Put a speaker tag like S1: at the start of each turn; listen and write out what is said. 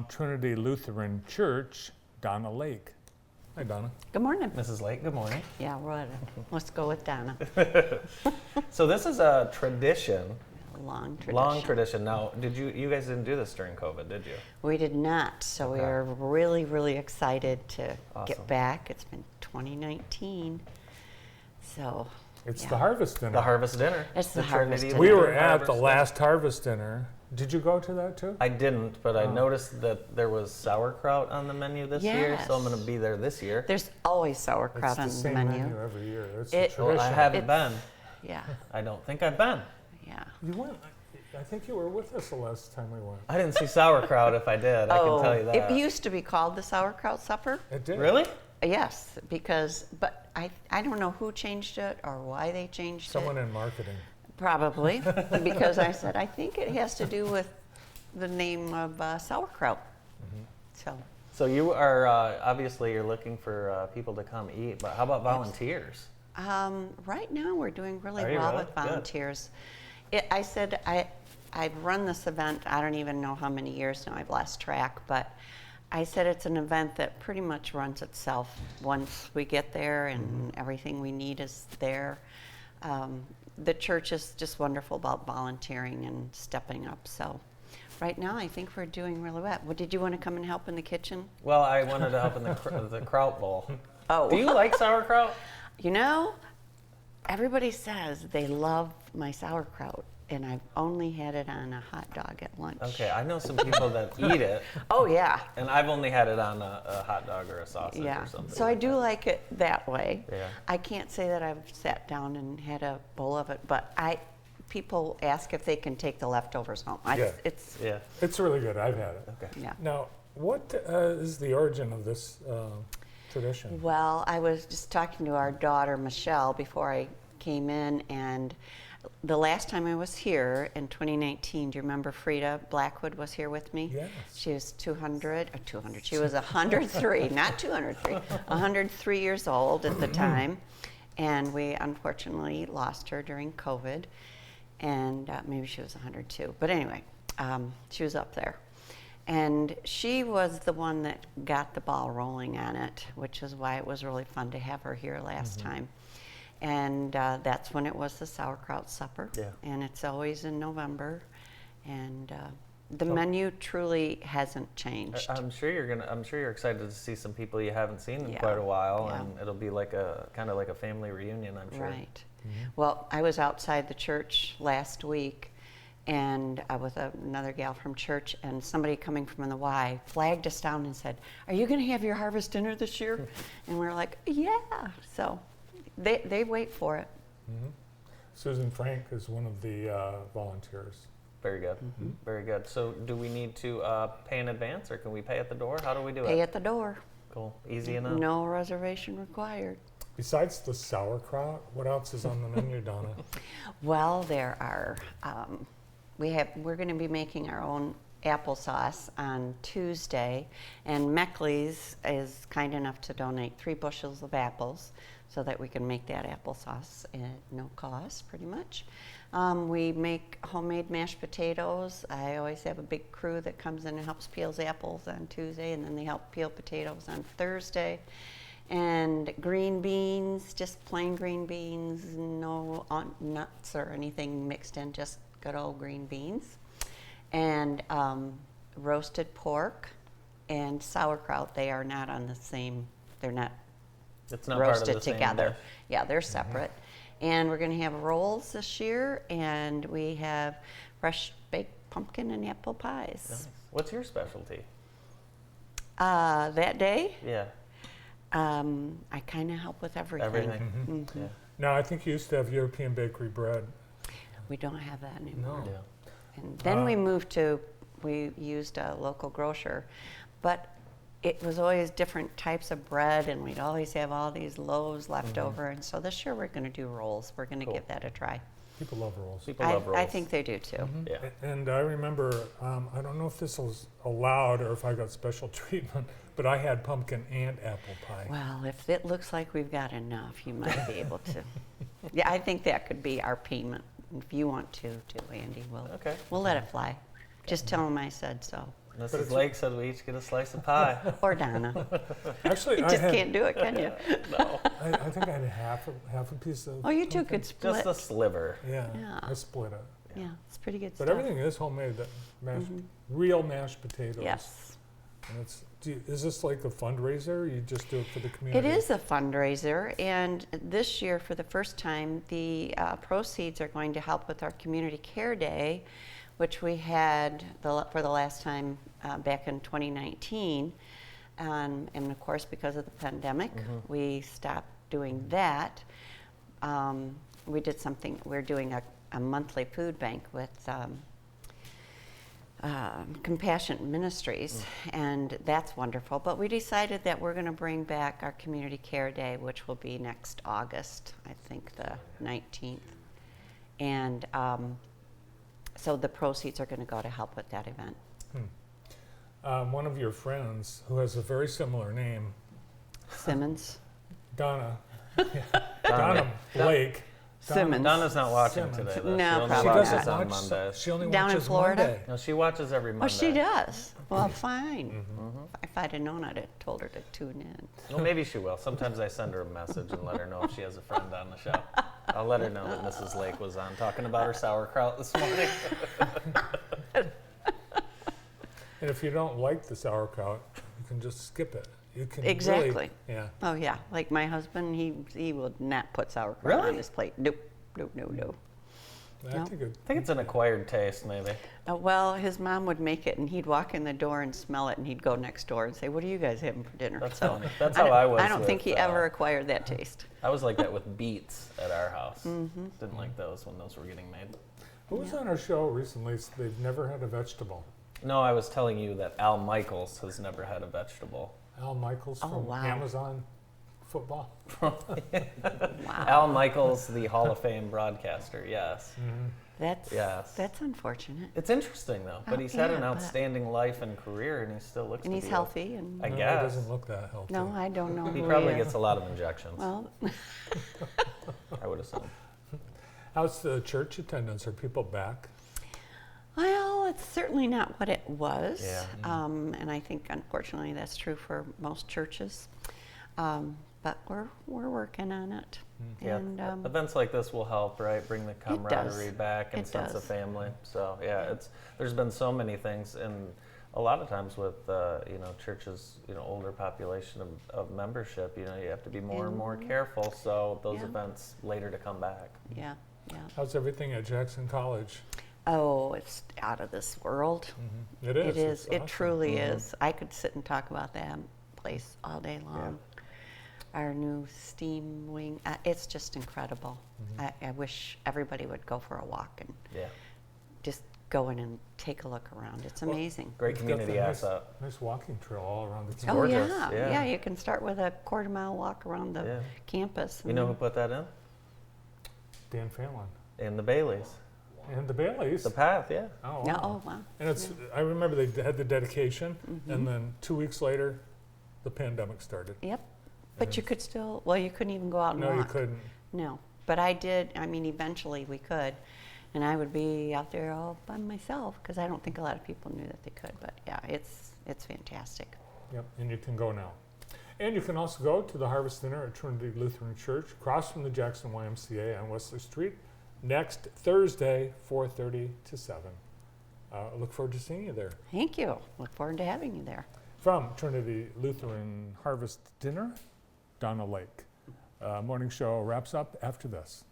S1: Mount Trinity Lutheran Church, Donna Lake. Hi, Donna.
S2: Good morning.
S3: Mrs. Lake, good morning.
S2: Yeah, let's go with Donna.
S3: So this is a tradition,
S2: A long tradition.
S3: long tradition. Now, you guys didn't do this during COVID, did you?
S2: We did not, so
S3: Okay.
S2: we are really, really excited to
S3: Awesome.
S2: get back. It's been 2019, so
S1: It's
S2: yeah.
S1: the Harvest Dinner.
S3: The Harvest Dinner.
S2: It's the Harvest
S3: Trinity
S2: Dinner.
S1: We were
S3: Lutheran
S1: at the
S3: Harvest
S1: last Harvest Dinner. Did you go to that too?
S3: I didn't, but I
S1: Oh.
S3: noticed that there was sauerkraut on the menu this year, so I'm going to
S2: Yes.
S3: be there this year.
S2: There's always sauerkraut
S1: It's
S2: on
S1: the
S2: the
S1: same
S2: menu.
S1: every year. It's
S2: It-
S1: a
S3: Well,
S1: tradition.
S3: I haven't
S2: It's-
S3: been.
S2: Yeah,
S3: I don't think I've been.
S2: yeah.
S1: You went. I think you were with us the last time we went.
S3: I didn't see sauerkraut if I did, I can tell you that.
S2: It used to be called the sauerkraut supper.
S1: It did.
S3: Really?
S2: Yes, but I don't know who changed it or why they changed
S1: Someone
S2: it.
S1: in marketing.
S2: Probably, because I said, I think it has to do with the name of sauerkraut. So,
S3: So you are, obviously you're looking for people to come eat, but how about volunteers?
S2: right now we're doing really
S3: Are you
S2: well
S3: really?
S2: with
S3: Good.
S2: volunteers. I said I've run this event, I don't even know how many years now, I've lost track, but I said it's an event that pretty much runs itself once we get there and everything we need is there. The church is just wonderful about volunteering and stepping up, so right now I think we're doing really well. Well, did you want to come and help in the kitchen?
S3: Well, I wanted to help in the kraut bowl.
S2: Oh.
S3: Do you like sauerkraut?
S2: You know, everybody says they love my sauerkraut, and I've only had it on a hot dog at lunch.
S3: Okay, I know some people that eat it,
S2: Oh, yeah.
S3: and I've only had it on a hot dog or a sausage
S2: Yeah.
S3: or something.
S2: So I
S3: like
S2: do
S3: that.
S2: like it that way.
S3: Yeah.
S2: I can't say that I've sat down and had a bowl of it, but people ask if they can take the leftovers home.
S1: Yeah.
S2: It's,
S3: Yeah.
S1: It's really good. I've had it.
S3: Okay.
S2: yeah.
S1: Now, what is the origin of this tradition?
S2: Well, I was just talking to our daughter, Michelle, before I came in, and the last time I was here in 2019, do you remember Frida Blackwood was here with me?
S1: Yes.
S2: She was 200, she was 103, not 203, 103 years old at the time, and we unfortunately lost her during COVID, and maybe she was 102, but anyway, she was up there. And she was the one that got the ball rolling on it, which is why it was really fun to have her here last time. And that's when it was the sauerkraut supper.
S3: Yeah.
S2: And it's always in November. And the menu truly hasn't changed.
S3: I'm sure you're excited to see some people you haven't seen in
S2: Yeah.
S3: quite a while,
S2: Yeah.
S3: and it'll be like a kind of like a family reunion, I'm sure.
S2: Right. Well, I was outside the church last week, and with another gal from church, and somebody coming from the Y flagged us down and said, "Are you going to have your harvest dinner this year?" And we're like, "Yeah." So they wait for it.
S1: Susan Frank is one of the volunteers.
S3: Very good. Very good. So do we need to pay in advance, or can we pay at the door? How do we do
S2: Pay
S3: it?
S2: at the door.
S3: Cool. Easy enough.
S2: No reservation required.
S1: Besides the sauerkraut, what else is on the menu, Donna?
S2: Well, there are. We're going to be making our own applesauce on Tuesday, and Meckley's is kind enough to donate 3 bushels of apples so that we can make that applesauce at no cost, pretty much. We make homemade mashed potatoes. I always have a big crew that comes in and helps peel apples on Tuesday, and then they help peel potatoes on Thursday. And green beans, just plain green beans, no nuts or anything mixed in, just good old green beans. And roasted pork and sauerkraut. They are not on the same, they're not
S3: It's not
S2: roasted
S3: part of the
S2: together.
S3: Same dish.
S2: Yeah, they're separate. And we're going to have rolls this year, and we have fresh baked pumpkin and apple pies.
S3: Nice. What's your specialty?
S2: That day,
S3: Yeah.
S2: I kind of help with everything.
S3: Everything. Yeah.
S1: Now, I think you used to have European bakery bread.
S2: We don't have that anymore.
S1: No.
S3: Yeah.
S2: And then we used a local grocer, but it was always different types of bread, and we'd always have all these loaves left over. And so this year we're going to do rolls. We're going to
S3: Cool.
S2: give that a try.
S1: People love rolls.
S3: People love rolls.
S2: I think they do too.
S3: Yeah.
S1: And I remember, I don't know if this was allowed or if I got special treatment, but I had pumpkin and apple pie.
S2: Well, if it looks like we've got enough, you might be able to. Yeah, I think that could be our payment. If you want to, too, Andy,
S3: Okay.
S2: we'll let it fly. Just tell them I said so.
S3: Mrs. Lake said we each get a slice of pie.
S2: Or Donna.
S1: Actually,
S2: You just can't do it, can you?
S3: No,
S1: I think I had half a piece of.
S2: Oh, you two
S1: pumpkin.
S2: could split.
S3: just a sliver.
S1: Yeah,
S2: Yeah.
S1: I split it.
S2: Yeah, it's pretty good
S1: But
S2: stuff.
S1: everything is homemade. Real mashed potatoes.
S2: Yes.
S1: And is this like a fundraiser? You just do it for the
S2: It
S1: community?
S2: is a fundraiser, and this year, for the first time, the proceeds are going to help with our Community Care Day, which we had for the last time back in 2019. And of course, because of the pandemic, we stopped doing that. We did something, we're doing a monthly food bank with Compassion Ministries, and that's wonderful. But we decided that we're going to bring back our Community Care Day, which will be next August, I think the 19th. And so the proceeds are going to go to help with that event.
S1: One of your friends who has a very similar name,
S2: Simmons?
S1: Donna. Donna Blake.
S2: Simmons.
S3: Donna's not watching
S1: Simmons.
S3: today. Though.
S2: No,
S3: she only
S2: probably
S3: watches
S2: not.
S3: on Mondays.
S1: She only
S2: Down in
S1: watches
S2: Florida?
S1: Monday.
S3: No, she watches every Monday.
S2: Oh, she does? Well, fine. If I'd have known, I'd have told her to tune in.
S3: Well, maybe she will. Sometimes I send her a message and let her know if she has a friend on the show. I'll let her know that Mrs. Lake was on talking about her sauerkraut this morning.
S1: And if you don't like the sauerkraut, you can just skip it. You can
S2: Exactly.
S1: Really, yeah.
S2: Oh, yeah. Like my husband, he will not put sauerkraut
S3: Really?
S2: on his plate. Nope. Nope, no, no.
S1: I
S2: No.
S1: think
S3: I think it's an acquired taste, maybe.
S2: Well, his mom would make it, and he'd walk in the door and smell it, and he'd go next door and say, "What are you guys having for dinner?"
S3: That's
S2: so
S3: funny. That's how I was.
S2: I don't think
S3: with,
S2: he ever acquired that taste.
S3: I was like that with beets at our house. Didn't like those when those were getting made.
S1: Who was on our show recently? They've never had a vegetable.
S3: No, I was telling you that Al Michaels has never had a vegetable.
S1: Al Michaels
S2: Oh,
S1: from
S2: wow.
S1: Amazon Football.
S2: Wow.
S3: Al Michaels, the Hall of Fame broadcaster, yes.
S2: That's
S3: Yes.
S2: that's unfortunate.
S3: It's interesting though, but
S2: Oh,
S3: he's had an
S2: yeah, but-
S3: outstanding life and career, and he still looks
S2: And
S3: to
S2: he's
S3: be
S2: healthy, and
S3: I
S1: No,
S3: guess.
S1: He doesn't look that healthy.
S2: no, I don't know.
S3: He
S2: who
S3: probably
S2: is.
S3: gets a lot of injections,
S2: Well,
S3: I would assume.
S1: How's the church attendance? Are people back?
S2: well, it's certainly not what it was.
S3: Yeah.
S2: And I think, unfortunately, that's true for most churches. But we're working on it.
S3: Yeah,
S2: And
S3: events like this will help, right? Bring the camaraderie back and
S2: It
S3: sense of
S2: does.
S3: family. So yeah, there's been so many things, and a lot of times with churches, older population of membership, you have to be more and more careful. So those
S2: Yeah.
S3: events later to come back.
S2: yeah.
S1: How's everything at Jackson College?
S2: Oh, it's out of this world.
S1: It is.
S2: It is.
S1: It's
S2: It
S1: awesome.
S2: truly is. I could sit and talk about that place all day long. Our new steam wing, it's just incredible. I wish everybody would go for a walk and
S3: Yeah,
S2: just go in and take a look around. It's
S1: Well,
S2: amazing.
S3: great
S1: It's got
S3: community
S1: the nice-
S3: asset.
S1: Nice walking trail all around the
S3: It's
S1: campus.
S3: gorgeous,
S2: Oh,
S3: yeah.
S2: yeah. You can start with a quarter-mile walk around the
S3: Yeah.
S2: campus.
S3: You know who put that in?
S1: Dan Phelan.
S3: In the Baileys.
S1: And the Baileys.
S3: The path, yeah.
S1: Oh,
S2: No,
S1: wow.
S2: oh, wow.
S1: And it's, I remember they had the dedication, and then 2 weeks later, the pandemic started.
S2: Yep. But you could still, well, you couldn't even go out and
S1: No,
S2: walk.
S1: you couldn't.
S2: No, but I did. I mean, eventually we could, and I would be out there all by myself because I don't think a lot of people knew that they could. But yeah, it's fantastic.
S1: Yep, and you can go now. And you can also go to the Harvest Dinner at Trinity Lutheran Church, across from the Jackson YMCA on Wesley Street, next Thursday, 4:30 to 7. I look forward to seeing you there.
S2: Thank you. Look forward to having you there.
S1: From Trinity Lutheran Harvest Dinner, Donna Lake. Morning show wraps up after this.